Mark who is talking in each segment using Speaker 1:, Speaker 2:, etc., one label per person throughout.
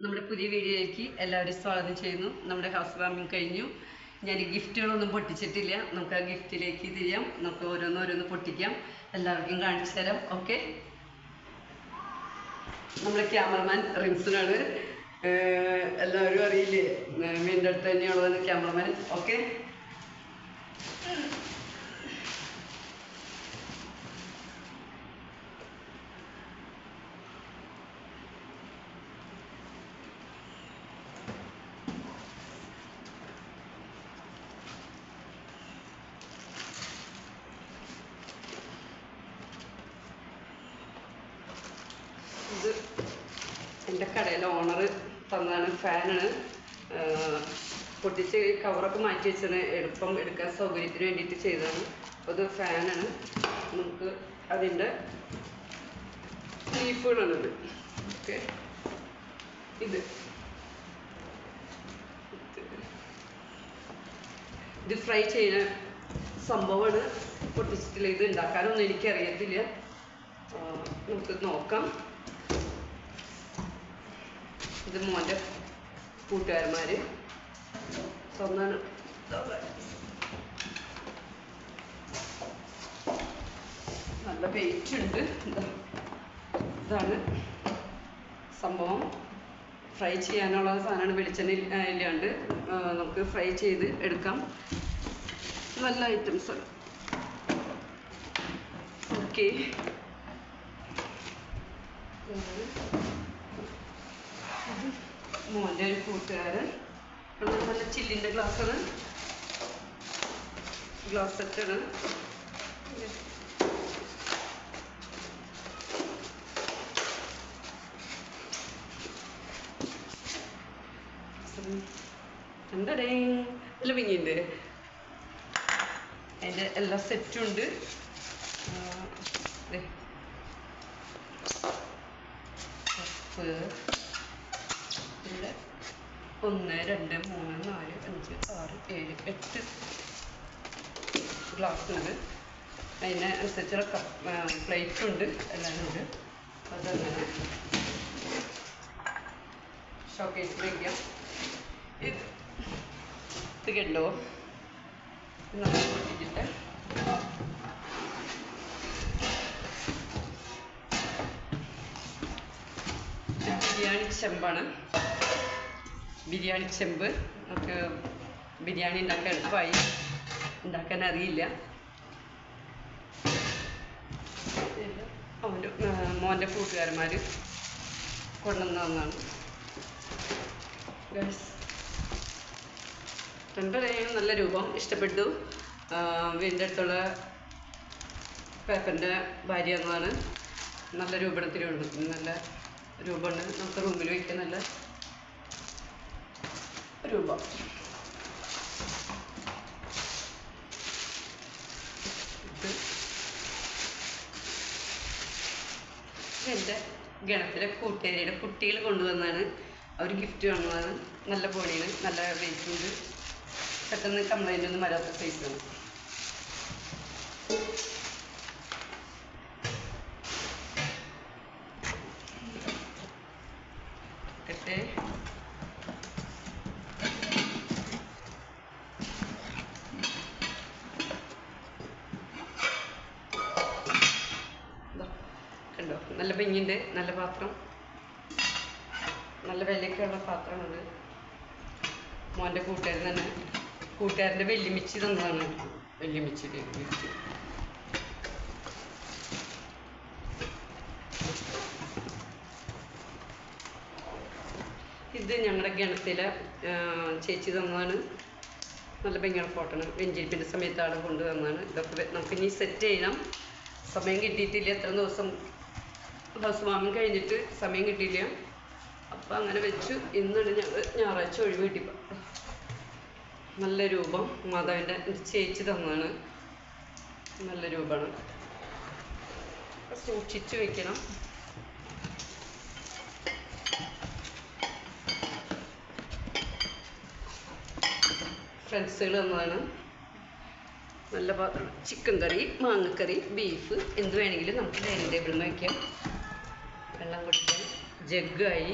Speaker 1: നമ്മുടെ പുതിയ വീഡിയോയിലേക്ക് എല്ലാവരും സ്വാഗതം ചെയ്യുന്നു. നമ്മുടെ ഹൗസ് വാമിങ് കഴിഞ്ഞു. ഞാൻ ഗിഫ്റ്റുകളൊന്നും പൊട്ടിച്ചിട്ടില്ല. നമുക്ക് ആ ഗിഫ്റ്റിലേക്ക് തിരിയാം. നമുക്ക് ഓരോന്നോരോന്ന് പൊട്ടിക്കാം. എല്ലാവർക്കും കാണിച്ചു തരാം. ഓക്കെ, നമ്മുടെ ക്യാമറമാൻ റിൻസിനാണ്. എല്ലാവരും അറിയില്ലേ, വീടിൻ്റെ അടുത്ത് തന്നെയുള്ളതാണ് ക്യാമറമാൻ. ഓക്കെ, ഇത് എൻ്റെ കടയിലെ ഓണർ തന്നതാണ്. ഫാനാണ്. പൊട്ടിച്ച് കവറൊക്കെ മാറ്റി വെച്ചത് എളുപ്പം എടുക്കാൻ സൗകര്യത്തിന് വേണ്ടിയിട്ട് ചെയ്തതാണ്. അപ്പോൾ ഇത് ഫാനാണ്. നമുക്ക് അതിൻ്റെ ലീഫുകളാണിത്. ഓക്കെ, ഇത് ഫ്രൈ ചെയ്യുന്ന സംഭവമാണ്. പൊട്ടിച്ചിട്ടില്ല. ഇത് ഉണ്ടാക്കാനൊന്നും എനിക്കറിയത്തില്ല. നമുക്ക് നോക്കാം. ഇത് മോൻ്റെ കൂട്ടുകാരന്മാർ തന്നാണ്. നല്ല വെയിറ്റ് ഉണ്ട്. ഇതാണ് സംഭവം. ഫ്രൈ ചെയ്യാനുള്ള സാധനമാണ്. വെളിച്ചെണ്ണ ഇല്ലാണ്ട് നമുക്ക് ഫ്രൈ ചെയ്ത് എടുക്കാം. നല്ല ഐറ്റംസാണ്. ഓക്കെ, മോൻ്റെ ഒരു കൂട്ടുകാരൻ. നല്ല ചില്ലിൻ്റെ ഗ്ലാസ്സാണ്. ഗ്ലാസ് സെറ്റാണ്. എന്താടേ നല്ല ഭംഗിയുണ്ട്. അതിൻ്റെ എല്ലാ സെറ്റും ഉണ്ട്. ഇവിടെ 1 2 3 4 5 6 7 8 ഗ്ലാസ് ഉണ്ട്. അതിന് അനുസരിച്ചുള്ള പ്ലേറ്റും ഉണ്ട്. എല്ലാം ഉണ്ട്. അതങ്ങനെ ഷോക്കേസിൽ വയ്ക്കാം. ഇത് കണ്ടോ, നമ്മൾ പൊട്ടിച്ചിട്ട് ബിരിയാണി ചെമ്പാണ്. ബിരിയാണി ചെമ്പ്. നമുക്ക് ബിരിയാണി ഉണ്ടാക്കാൻ എളുപ്പമായി. ഉണ്ടാക്കാൻ അറിയില്ല. അവൻ്റെ മോൻ്റെ കൂട്ടുകാരന്മാർ കൊണ്ടുവന്ന് തന്നാണ്. നല്ല രൂപം ഇഷ്ടപ്പെട്ടു. വീടിൻ്റെ അടുത്തുള്ള പേപ്പറിൻ്റെ ഭാര്യ എന്നതാണ്. നല്ല രൂപത്തിലുണ്ട്. നല്ല രൂപമുണ്ട്. നമുക്ക് റൂമിൽ വയ്ക്കാൻ നല്ല രൂപം. എൻ്റെ ഗണത്തിലെ കൂട്ടുകാരിയുടെ കുട്ടികൾ കൊണ്ടുവന്നാണ്. അവർ ഗിഫ്റ്റ് വന്നതാണ്. നല്ല ബോഡിയാണ്. നല്ല വെയിറ്റ് ഉണ്ട്. പെട്ടെന്ന് കംപ്ലൈൻ്റ് ഒന്നും വരാത്ത സൈസാണ്. കട്ടെ കണ്ടോ, നല്ല ഭംഗിയുണ്ട്. നല്ല പാത്രം. നല്ല വിലയൊക്കെയുള്ള പാത്രമുണ്ട്. മോൻ്റെ കൂട്ടുകാരൻ തന്നെ. കൂട്ടുകാരൻ്റെ വെല്ലുമിച്ചി തന്നതാണ്. വെല്ലുമിച്ചിയുടെ ഗിഫ്റ്റ്. ഇത് ഞങ്ങളുടെ ഗണത്തിലെ ചേച്ചി തന്നതാണ്. നല്ല ഭംഗിയുള്ള ഫോട്ടോണ്. വെഞ്ചരിപ്പിൻ്റെ സമയത്ത് ആൾ കൊണ്ടുവന്നതാണ്. ഇതൊക്കെ നമുക്ക് ഇനി സെറ്റ് ചെയ്യണം. സമയം കിട്ടിയിട്ടില്ല. എത്ര ദിവസം ഹൗസ് വാമിങ് കഴിഞ്ഞിട്ട് സമയം കിട്ടിയില്ല. അപ്പം അങ്ങനെ വെച്ചു. ഇന്നാണ് ഞങ്ങൾ ഞായറാഴ്ച ഒഴിവ് കിട്ടിയപ്പോൾ. നല്ല രൂപം. മാതാവിൻ്റെ ചേച്ചി തന്നതാണ്. നല്ല രൂപമാണ്. സൂക്ഷിച്ച് വയ്ക്കണം. ഫ്രണ്ട്സുകൾ തന്നതാണ്. നല്ല ചിക്കൻ കറി, മാങ്ങക്കറി, ബീഫ് എന്ത് വേണമെങ്കിലും നമുക്ക് ഡൈനിങ് ടേബിളിൽ വയ്ക്കാം. വെള്ളം കുടിക്കാൻ ജഗ്ഗായി.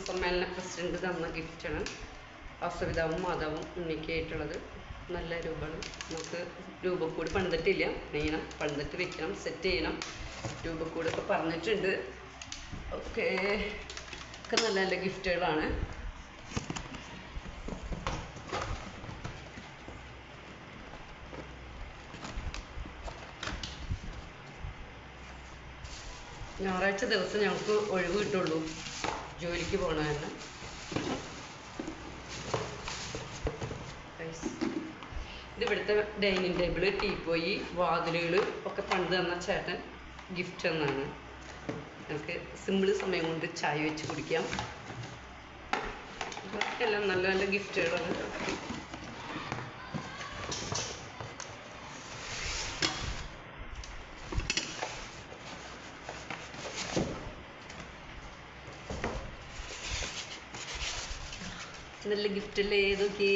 Speaker 1: സമ്മേളന പ്രസിഡന്റ് തന്ന ഗിഫ്റ്റാണ്. വാസവിതാവും മാതാവും ഉണ്ണിക്കായിട്ടുള്ളത്. നല്ല രൂപമാണ്. നമുക്ക് രൂപക്കൂട് പണിതിട്ടില്ല, നെയ്യണം, പണിതിട്ട് വെക്കണം, സെറ്റ് ചെയ്യണം. രൂപക്കൂടൊക്കെ പറഞ്ഞിട്ടുണ്ട്. ഒക്കെ നല്ല നല്ല ഗിഫ്റ്റുകളാണ്. ഞായറാഴ്ച ദിവസം ഞങ്ങൾക്ക് ഒഴിവ് കിട്ടുള്ളൂ, ജോലിക്ക് പോകണമായിരുന്നു. ഇത് ഇവിടുത്തെ ഡൈനിങ് ടേബിള്, ടീപ്പോയി, വാതിലുകൾ ഒക്കെ പണ്ട് തന്ന ചേട്ടൻ ഗിഫ്റ്റ് തന്നാണ്. ഞങ്ങൾക്ക് സിമ്പിൾ സമയം കൊണ്ട് ചായ വെച്ച് കുടിക്കാം. എല്ലാം നല്ല നല്ല ഗിഫ്റ്റുകളാണ്. നല്ല ഗിഫ്റ്റല്ലേ, ഏതൊക്കെ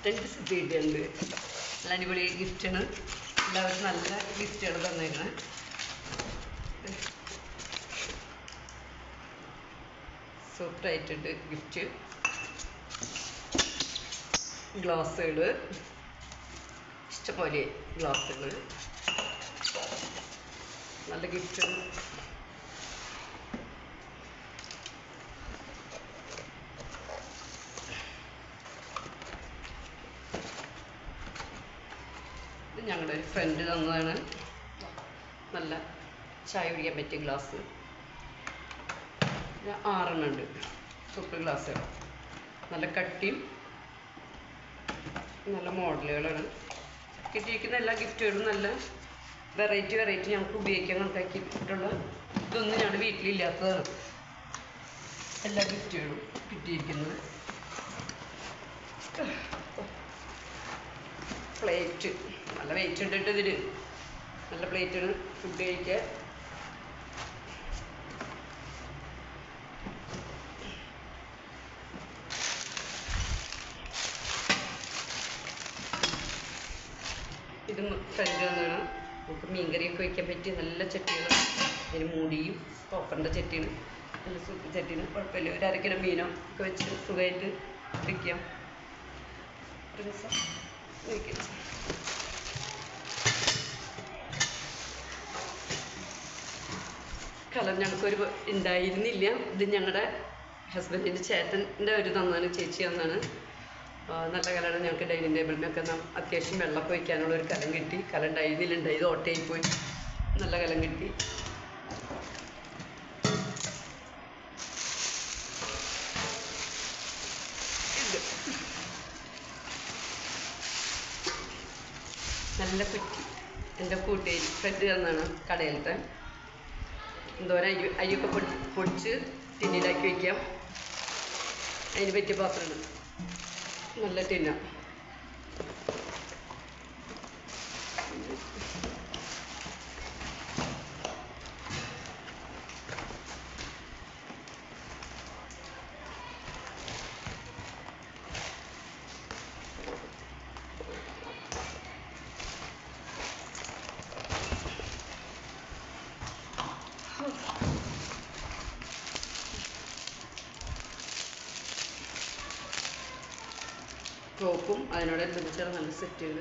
Speaker 1: 2 സെറ്റ് കിട്ടിയിട്ടുണ്ട്. നല്ല അടിപൊളി ഗിഫ്റ്റാണ്. എല്ലാവർക്കും നല്ല ഗിഫ്റ്റുകൾ തന്നേക്കണം. സൂപ്പറായിട്ടുണ്ട് ഗിഫ്റ്റ്. ഗ്ലാസ്സുകൾ, ഇഷ്ടംപോലെ ഗ്ലാസ്സുകൾ, നല്ല ഗിഫ്റ്റാണ്. ഞങ്ങളുടെ ഒരു ഫ്രണ്ട് തന്നതാണ്. നല്ല ചായ കുടിക്കാൻ പറ്റിയ ഗ്ലാസ് 6 ഉണ്ട്. സൂപ്പർ ഗ്ലാസ്സുകൾ, നല്ല കട്ടിയും നല്ല മോഡലുകളാണ്. കിട്ടിയിരിക്കുന്ന എല്ലാ ഗിഫ്റ്റുകളും നല്ല വെറൈറ്റി ഞങ്ങൾക്ക് ഉപയോഗിക്കാൻ കണക്കാക്കിയിട്ടുള്ള. ഇതൊന്നും ഞങ്ങളുടെ വീട്ടിലില്ലാത്തതാണ് എല്ലാ ഗിഫ്റ്റുകളും കിട്ടിയിരിക്കുന്നത്. പ്ലേറ്റ് നല്ല വെയിറ്റ് ഉണ്ടിട്ട് ഇതിന്. നല്ല പ്ലേറ്റാണ് ഫുഡ് കഴിക്കാൻ. ഇത് ഫ്രണ്ട് തന്നാണ്. നമുക്ക് മീൻകറിയൊക്കെ വയ്ക്കാൻ പറ്റിയ നല്ല ചട്ടികൾ. അതിന് മൂടിയും കോപ്പറിൻ്റെ ചട്ടിയാണ്. നല്ല സൂപ്പർ ചട്ടിയാണ്. കുഴപ്പമില്ല. ഒരു 1/2 കിലോ മീനോ ഒക്കെ വെച്ച് സുഖമായിട്ട് വയ്ക്കാം. കലം ഞങ്ങൾക്കൊരു ഉണ്ടായിരുന്നില്ല. ഇത് ഞങ്ങളുടെ ഹസ്ബൻഡിൻ്റെ ചേട്ടൻ്റെ ഒരു തന്നാണ്, ചേച്ചി തന്നാണ്. നല്ല കലമാണ്. ഞങ്ങൾക്ക് ഡൈനിങ് ടേബിളിനൊക്കെ അത്യാവശ്യം വെള്ളമൊക്കെ വയ്ക്കാനുള്ള ഒരു കലം കിട്ടി. കലം ഉണ്ടായിരുന്നില്ല, ഉണ്ടായത് ഓട്ടയിൽ പോയി. നല്ല കലം കിട്ടി. നല്ല കുറ്റി എൻ്റെ കൂട്ടുകാരി ഫ്രണ്ട് തന്നാണ് കടയിലത്തെ. എന്തോരം അരിയൊക്കെ പൊടിച്ച് ടിന്നിലാക്കി വയ്ക്കാം. അതിന് പറ്റിയ പാത്രമാണ്. നല്ല ടിന്ന. ക്ലോക്കും അതിനോടനുബന്ധിച്ച് നല്ല സെറ്റുകൾ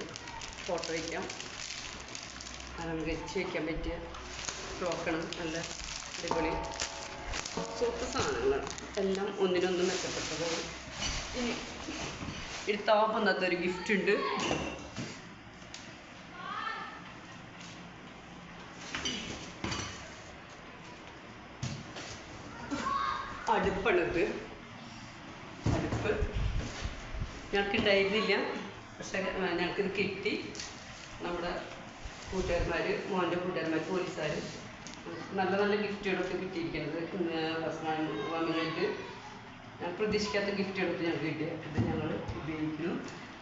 Speaker 1: ഫോട്ടോ വയ്ക്കാം. അലങ്കരിച്ച് വയ്ക്കാൻ പറ്റിയ ക്ലോക്കാണ്. നല്ല അടിപൊളി സൂപ്പർ സാധനങ്ങളാണ്. എല്ലാം ഒന്നിനൊന്നും മെച്ചപ്പെട്ടതാണ്. ഇനി എടുത്താൽ വന്നാത്തൊരു ഗിഫ്റ്റ് ഉണ്ട്. അടുപ്പാണിത്. അടുപ്പ് ഞങ്ങൾക്ക് ഉണ്ടായിരുന്നില്ല, പക്ഷെ ഞങ്ങൾക്കിത് കിട്ടി. നമ്മുടെ കൂട്ടുകാരന്മാർ, മോൻ്റെ കൂട്ടുകാരന്മാർ, പോലീസുകാർ നല്ല നല്ല ഗിഫ്റ്റുകളൊക്കെ കിട്ടിയിരിക്കുന്നത്. വാങ്ങാനായിട്ട് ഞാൻ പ്രതീക്ഷിക്കാത്ത ഗിഫ്റ്റുകളൊക്കെ ഞങ്ങൾക്ക് കിട്ടിയത്. ഇത് ഞങ്ങൾ ഉപയോഗിക്കുന്നു.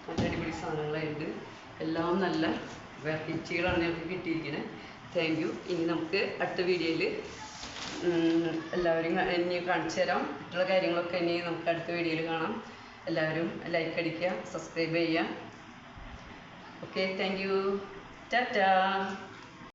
Speaker 1: നല്ല അടിപൊളി സാധനങ്ങളായിട്ട് എല്ലാം നല്ല വെറൈറ്റികളാണ് ഞങ്ങൾക്ക് കിട്ടിയിരിക്കുന്നത്. Thank you. ഇനി നമുക്ക് അടുത്ത വീഡിയോയിൽ എല്ലാവരും ഇനി കാണിച്ചു തരാം. മറ്റുള്ള കാര്യങ്ങളൊക്കെ ഇനി നമുക്ക് അടുത്ത വീഡിയോയിൽ കാണാം. എല്ലാവരും ലൈക്ക് അടിക്കുക, സബ്സ്ക്രൈബ് ചെയ്യുക. Okay, thank you. ടാറ്റാ.